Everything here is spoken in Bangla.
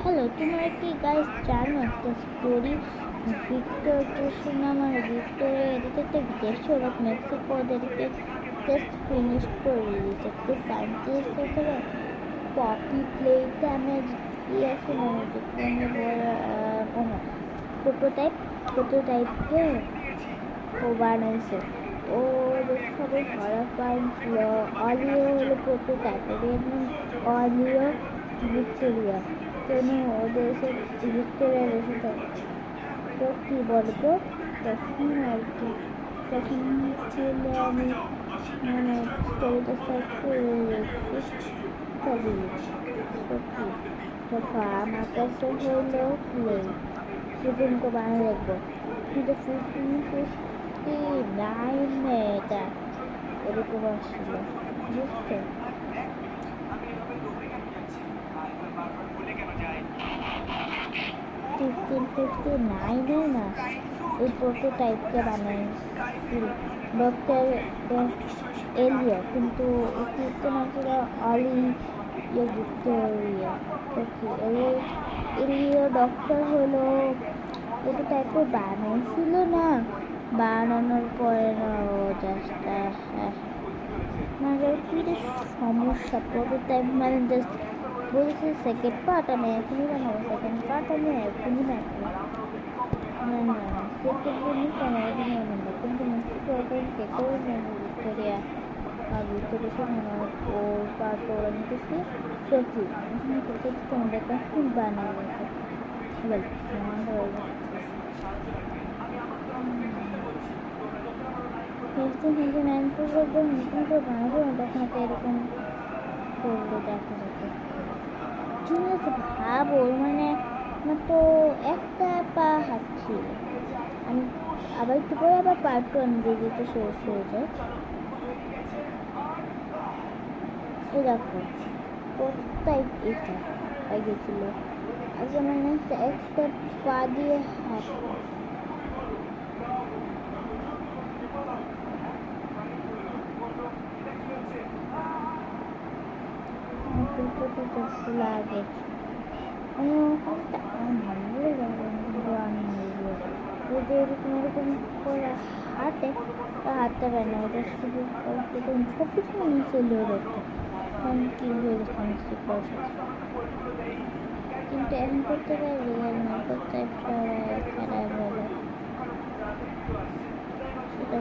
হ্যালো, তোমরা কি গাইস জানো একটা স্টোরি? ভিক্টর কৃষ্ণ মানে ভিক্টোরিয়া এদিকে একটা দেশে ওরা মেক্সিকো ওদেরকে জাস্ট ফিনিশ করে দিয়েছে। একটা সায়েন্টিস্ট ওখানে পপি প্লেতে আমি ইয়ে আছে মানে যেখানে বলে ও হ্যাঁ প্রোটোটাইপকে ও বানাইছে। ও সবাই হরফাইন ছিল। অলিও হলো প্রোটোটাইপ, ওদের অলিও ভিক্টোরিয়া। কেন ওদের এসে ভিক্টোরিয়ার এসে থাকে তো কী বলতো তখন আর কি তখন ছিল আমি মানে স্টোরিটা সার্চ করে দেখছি সবই তো কী দেখো আমার কাছে হলো প্লে সেদিনকে বানিয়ে দেখবো কিন্তু 1559 এটা এরকম আসছিল বুঝছো। 1559 না এই প্রোটোটাইপকে বানাইছিল ডক্টর এলিও, কিন্তু এটির নাম ছিল অলি ভিক্টোরিয়া। ওকে এলিও ডক্টর হলো প্রোটোটাইপও বানাইছিল না, বানানোর পরে না ও জাস্ট হ্যাঁ মানে কি সমস্যা প্রোটোটাইপ মানে জাস্ট বলছে সেকেন্ড পার্ট আমি এখনই বানাবো, সেকেন্ড পার্ট আমি এখনই বানাবো। না না সেকেন্ড জিনিস আমি এখনই বানাবো, কিন্তু মেক্সিকো ওখানে কেকেও ভিক্টোরিয়া আর ভিক্টোরিয়া বানানোর ও পার্ট ওরা নিতেছি সত্যি এখানে কেকে তোমাদের কাছে বানিয়ে গেছে বল আমার হয়ে গেছে। নাইন পর্যন্ত নতুন করে বানাবো তখন একটা এরকম করবো দেখা যাবে। ঠিক আছে ভাবো মানে আমার তো একটা পা হাঁটছিল, আমি আবার একটু পরে আবার পার্ট টু আমি দিয়ে দিতে শেষ হয়ে যায়। এই দেখো কোথায় এটা হয়ে গেছিল আগে মানে একটা পা দিয়ে হাঁটতো। লাগে এরকম এরকম করে হাঁটে হাঁটতে পারে না, ওটা শুধু সব কিছু নিচে লোড একটা কি হয়ে গেছে মেক্সিকোর সাথে, কিন্তু এখন করতে পারবি আর না করতে খারাপ হলো সেটা